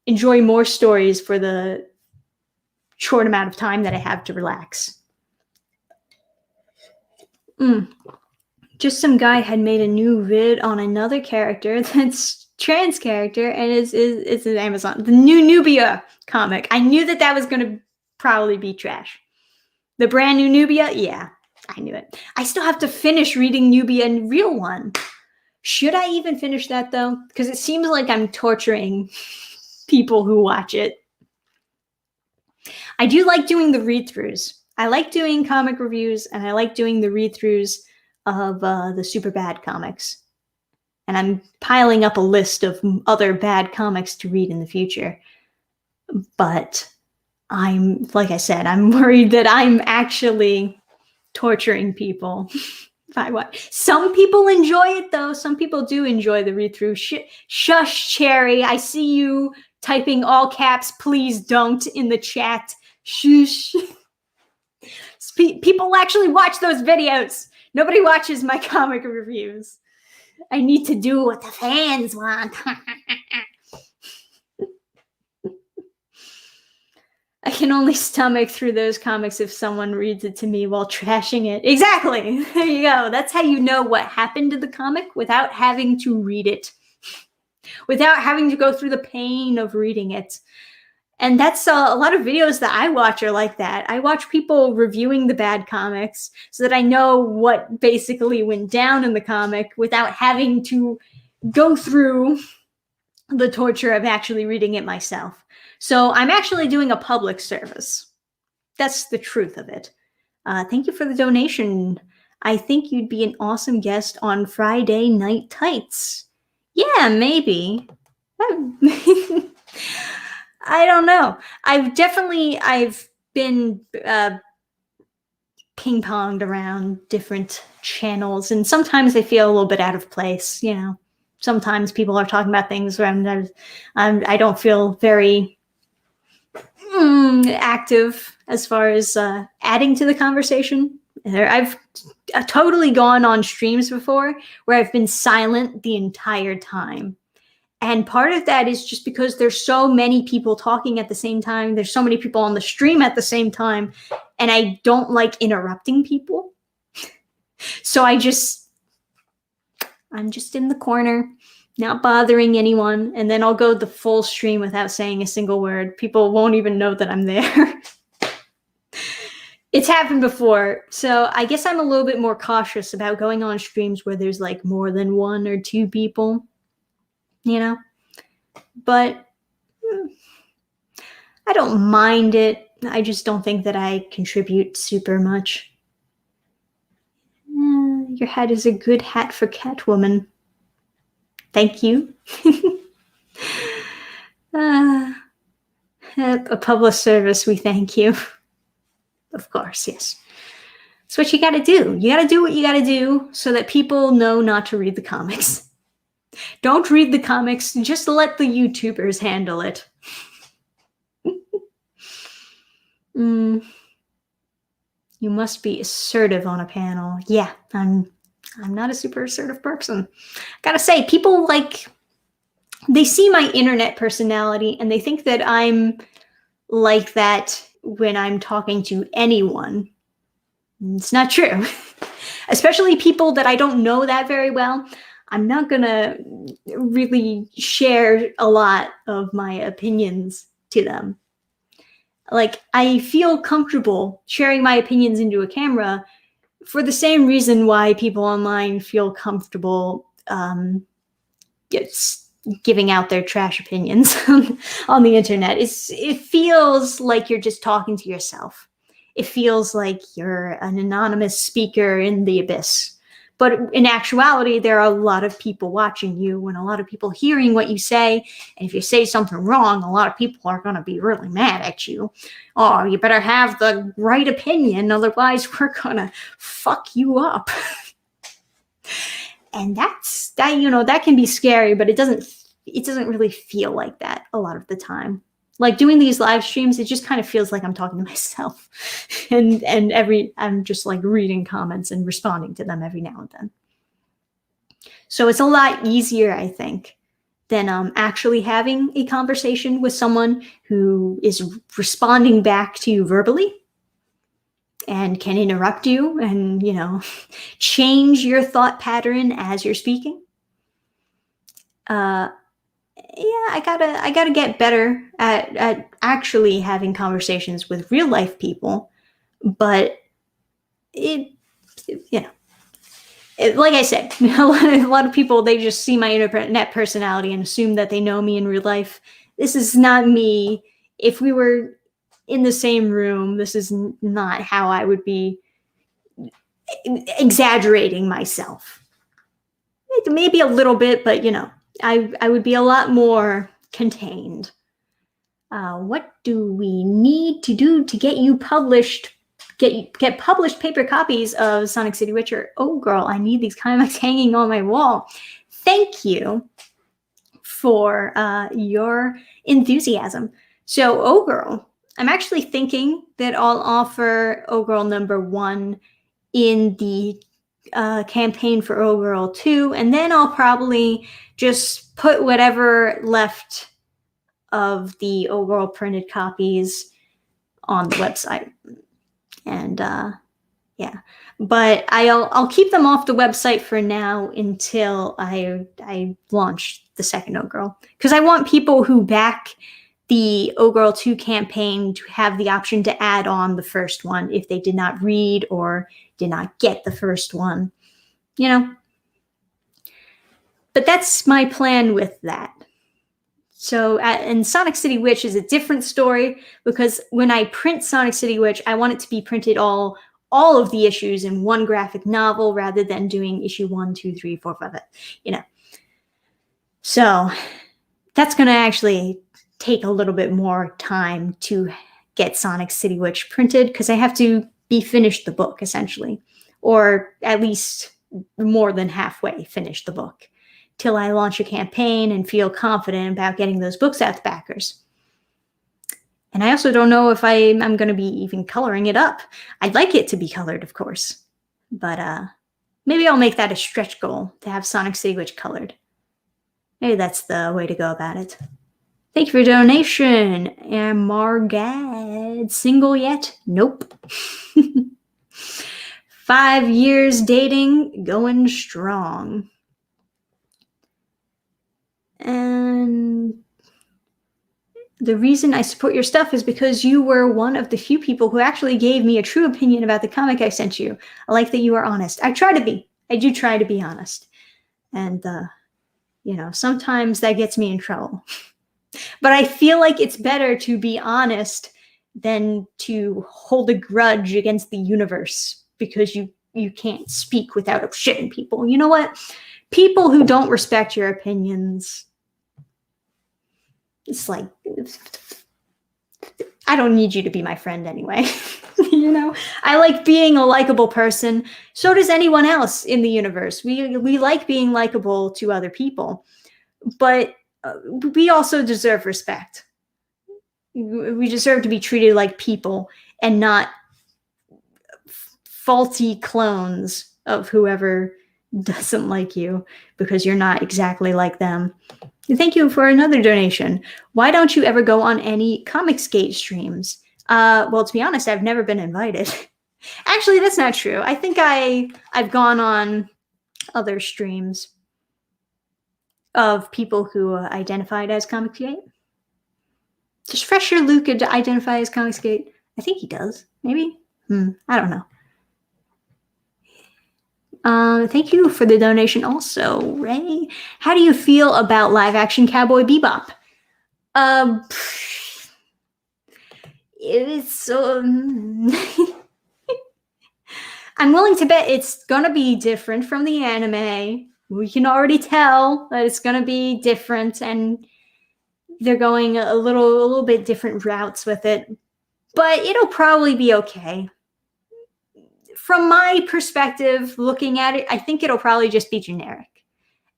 enjoy more stories for the short amount of time that I have to relax. Just some guy had made a new vid on another character that's trans character, and it's an Amazon, the new Nubia comic. I knew that was going to probably be trash. The brand new Nubia, yeah, I knew it. I still have to finish reading Nubia in real one. Should I even finish that though? Because it seems like I'm torturing people who watch it. I do like doing the read-throughs. I like doing comic reviews, and I like doing the read-throughs of the super bad comics. And I'm piling up a list of other bad comics to read in the future. But like I said, I'm worried that I'm actually torturing people. By what? Some people enjoy it though. Some people do enjoy the read-through. Shush, Cherry. I see you typing all caps, please don't, in the chat. Shush. People actually watch those videos. Nobody watches my comic reviews. I need to do what the fans want. I can only stomach through those comics if someone reads it to me while trashing it. Exactly. There you go. That's how you know what happened to the comic without having to read it. Without having to go through the pain of reading it. And that's a lot of videos that I watch are like that. I watch people reviewing the bad comics so that I know what basically went down in the comic without having to go through the torture of actually reading it myself. So I'm actually doing a public service. That's the truth of it. Thank you for the donation. I think you'd be an awesome guest on Friday Night Tights. Yeah, maybe. I don't know. I've been ping-ponged around different channels, and sometimes they feel a little bit out of place. Sometimes people are talking about things where I don't feel very active as far as adding to the conversation. I've totally gone on streams before where I've been silent the entire time. And part of that is just because there's so many people talking at the same time. There's so many people on the stream at the same time. And I don't like interrupting people. So I'm just in the corner, not bothering anyone. And then I'll go the full stream without saying a single word. People won't even know that I'm there. It's happened before. So I guess I'm a little bit more cautious about going on streams where there's like more than 1 or 2 people. But I don't mind it. I just don't think that I contribute super much. Your hat is a good hat for Catwoman. Thank you. A public service, we thank you. Of course, yes. That's what you gotta do. You gotta do what you gotta do so that people know not to read the comics. Don't read the comics, just let the YouTubers handle it. You must be assertive on a panel. Yeah, I'm not a super assertive person. Gotta say, people they see my internet personality and they think that I'm like that when I'm talking to anyone. It's not true. Especially people that I don't know that very well. I'm not gonna really share a lot of my opinions to them. Like, I feel comfortable sharing my opinions into a camera for the same reason why people online feel comfortable giving out their trash opinions on the internet. It feels like you're just talking to yourself. It feels like you're an anonymous speaker in the abyss. But in actuality, there are a lot of people watching you and a lot of people hearing what you say. And if you say something wrong, a lot of people are going to be really mad at you. Oh, you better have the right opinion, otherwise we're going to fuck you up. And that can be scary, but it doesn't really feel like that a lot of the time. Like doing these live streams, it just kind of feels like I'm talking to myself, and I'm just like reading comments and responding to them every now and then. So it's a lot easier, I think, than actually having a conversation with someone who is responding back to you verbally and can interrupt you and, change your thought pattern as you're speaking. I gotta get better at actually having conversations with real life people, but like I said, a lot of people, they just see my internet personality and assume that they know me in real life. This is not me. If we were in the same room, this is not how I would be exaggerating myself. Maybe a little bit, but I would be a lot more contained. What do we need to do to get you published? Get published paper copies of Sonic City Witcher. Oh, girl, I need these comics hanging on my wall. Thank you for your enthusiasm. So, Oh Girl, I'm actually thinking that I'll offer Oh Girl #1 in the campaign for Oh Girl 2, and then I'll probably just put whatever left of the Oh Girl printed copies on the website. And but I'll keep them off the website for now until I launch the second Oh Girl, because I want people who back the Oh Girl 2 campaign to have the option to add on the first one if they did not read or did not get the first one, But that's my plan with that. So, and Sonic City Witch is a different story, because when I print Sonic City Witch, I want it to be printed all of the issues in one graphic novel rather than doing issue 1, 2, 3, 4, 5, So that's going to actually take a little bit more time to get Sonic City Witch printed, because I have to be finished the book, essentially, or at least more than halfway finish the book, till I launch a campaign and feel confident about getting those books out to backers. And I also don't know if I'm going to be even coloring it up. I'd like it to be colored, of course, but maybe I'll make that a stretch goal to have Sonic City Witch colored. Maybe that's the way to go about it. Thank you for your donation. And Margad, single yet? Nope. 5 years dating, going strong. And the reason I support your stuff is because you were one of the few people who actually gave me a true opinion about the comic I sent you. I like that you are honest. I do try to be honest. And, sometimes that gets me in trouble. But I feel like it's better to be honest than to hold a grudge against the universe because you can't speak without upshitting people. You know what? People who don't respect your opinions, It's like, I don't need you to be my friend anyway. You know, I like being a likable person. So does anyone else in the universe. We like being likable to other people, but we also deserve respect. We deserve to be treated like people and not faulty clones of whoever doesn't like you because you're not exactly like them. Thank you for another donation. Why don't you ever go on any Comicsgate streams? Well, to be honest, I've never been invited. Actually, that's not true. I think I've gone on other streams of people who identified as Comicsgate. Does Fresher Luke identify as Comicsgate? I think he does. Maybe? I don't know. Thank you for the donation also, Ray. How do you feel about live-action Cowboy Bebop? It's I'm willing to bet it's gonna be different from the anime. We can already tell that it's gonna be different, and they're going a little bit different routes with it. But it'll probably be okay. From my perspective, looking at it, I think it'll probably just be generic.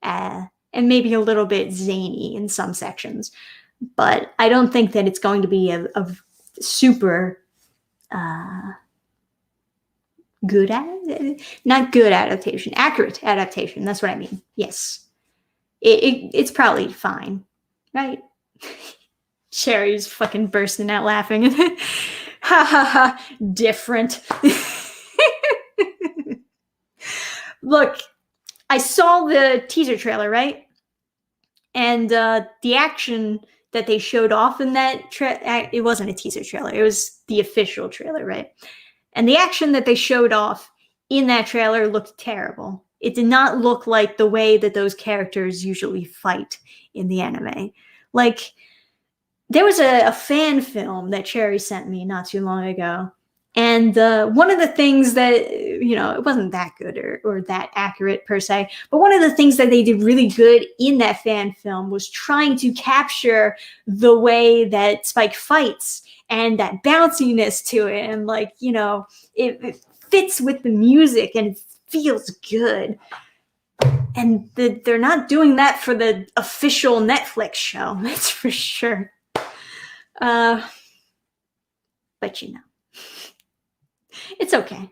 And maybe a little bit zany in some sections. But I don't think that it's going to be a super good not good adaptation, accurate adaptation. That's what I mean. Yes. It's probably fine, right? Sherry's fucking bursting out laughing. Ha ha ha, different. Look, I saw the teaser trailer, right? And the action that they showed off in that it wasn't a teaser trailer, it was the official trailer, right? And the action that they showed off in that trailer looked terrible. It did not look like the way that those characters usually fight in the anime. Like, there was a fan film that Cherry sent me not too long ago. And one of the things that, you know, it wasn't that good or that accurate per se, but one of the things that they did really good in that fan film was trying to capture the way that Spike fights and that bounciness to it. And, like, you know, it fits with the music and it feels good. And they're not doing that for the official Netflix show, that's for sure. But, you know. It's okay.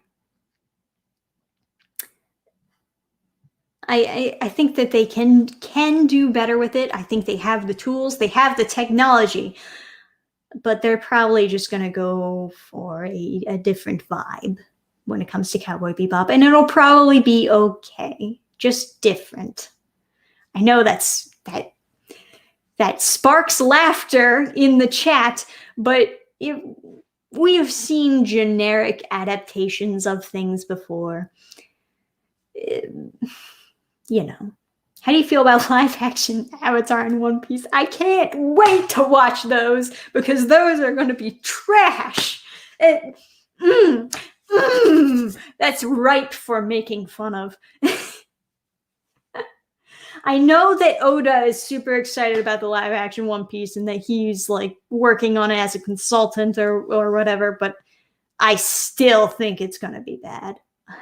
I think that they can do better with it. I think they have the tools, they have the technology, but they're probably just going to go for a different vibe when it comes to Cowboy Bebop, and it'll probably be okay, just different. I know that sparks laughter in the chat, but we have seen generic adaptations of things before. You know. How do you feel about live action Avatar and One Piece? I can't wait to watch those because those are going to be trash. That's ripe for making fun of. I know that Oda is super excited about the live action One Piece and that he's like working on it as a consultant or whatever, but I still think it's going to be bad.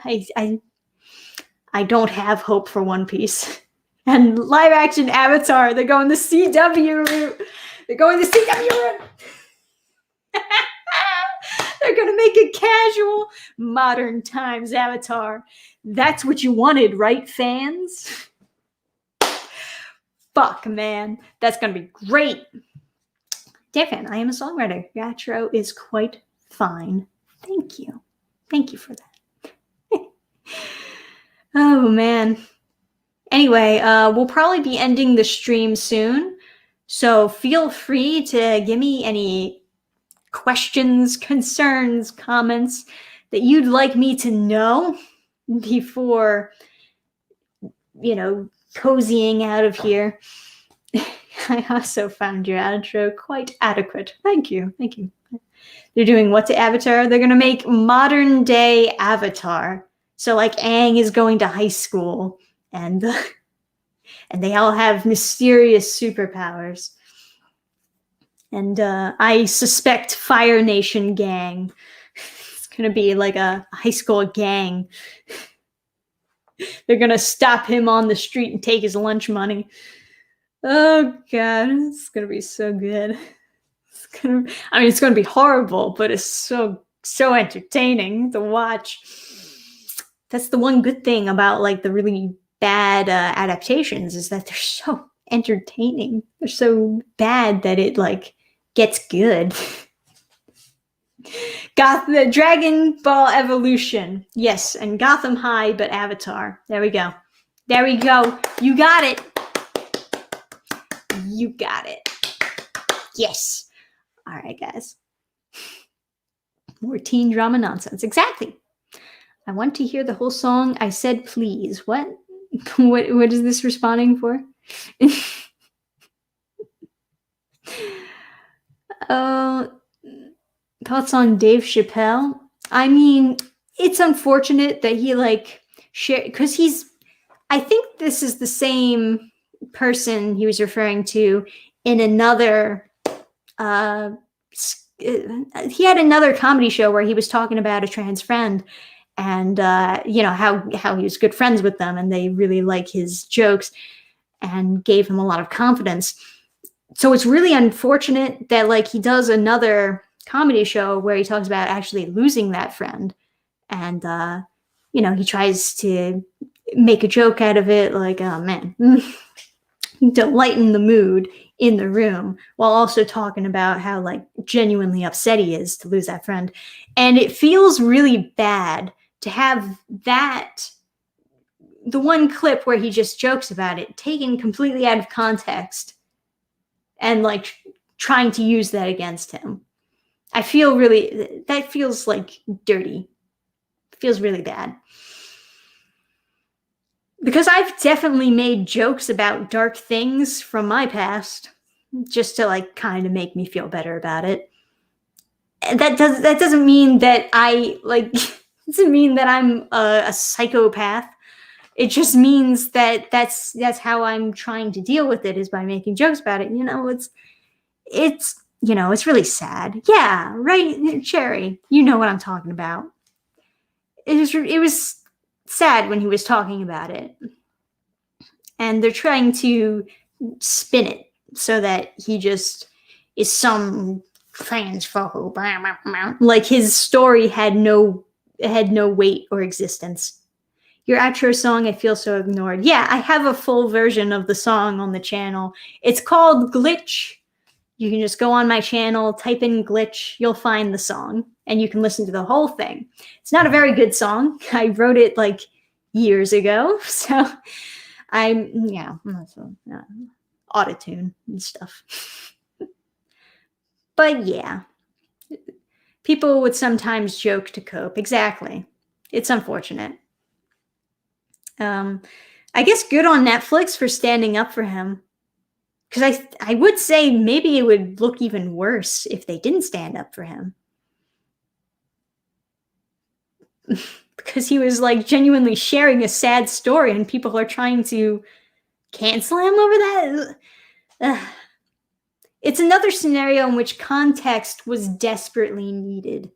I don't have hope for One Piece. And live action Avatar, they're going the CW route. They're going the CW route. They're going to make a casual modern times Avatar. That's what you wanted, right, fans? Fuck, man. That's going to be great. Dannphan, I am a songwriter. Your outro is quite fine. Thank you. Thank you for that. Oh, man. Anyway, we'll probably be ending the stream soon. So feel free to give me any questions, concerns, comments that you'd like me to know before, you know, cozying out of here. I also found your outro quite adequate. Thank you. Thank you. They're doing what to Avatar? They're going to make modern day Avatar. So like Aang is going to high school and they all have mysterious superpowers. And I suspect Fire Nation gang. It's going to be like a high school gang. They're going to stop him on the street and take his lunch money. Oh, God. It's going to be so good. It's going to be horrible, but it's so entertaining to watch. That's the one good thing about like the really bad adaptations, is that they're so entertaining. They're so bad that it like gets good. The Dragon Ball Evolution. Yes, and Gotham High, but Avatar. There we go. There we go. You got it. You got it. Yes. All right, guys. More teen drama nonsense. Exactly. I want to hear the whole song. I said please. What? What is this responding for? Thoughts on Dave Chappelle? I mean, it's unfortunate that he like shared, because I think this is the same person he was referring to in another he had another comedy show where he was talking about a trans friend, and how he was good friends with them and they really like his jokes and gave him a lot of confidence. So it's really unfortunate that like he does another comedy show where he talks about actually losing that friend, and he tries to make a joke out of it, like, oh man, to lighten the mood in the room, while also talking about how like genuinely upset he is to lose that friend. And it feels really bad to have that, the one clip where he just jokes about it, taken completely out of context and like trying to use that against him. I feel really, that feels like dirty. It feels really bad. Because I've definitely made jokes about dark things from my past, just to like kind of make me feel better about it. And that doesn't mean that I like doesn't mean that I'm a psychopath. It just means that that's how I'm trying to deal with it, is by making jokes about it. It's really sad. Yeah, right, Cherry. You know what I'm talking about. It was sad when he was talking about it. And they're trying to spin it so that he just is some transphobe. Like his story had no weight or existence. Your outro song, I feel so ignored. Yeah, I have a full version of the song on the channel. It's called Glitch. You can just go on my channel, type in Glitch, you'll find the song, and you can listen to the whole thing. It's not a very good song. I wrote it like years ago, so autotune and stuff. But yeah, people would sometimes joke to cope. Exactly. It's unfortunate. I guess good on Netflix for standing up for him. Because I would say maybe it would look even worse if they didn't stand up for him. Because he was like genuinely sharing a sad story and people are trying to cancel him over that. It's another scenario in which context was desperately needed.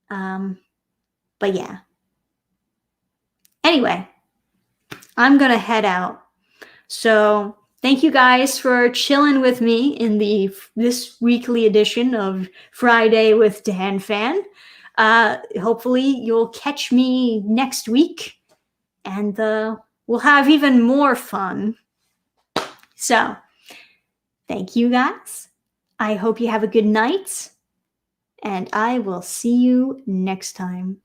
But yeah. Anyway, I'm going to head out. So thank you guys for chilling with me in this weekly edition of Friday with Dannphan. Hopefully you'll catch me next week and we'll have even more fun. So thank you guys. I hope you have a good night and I will see you next time.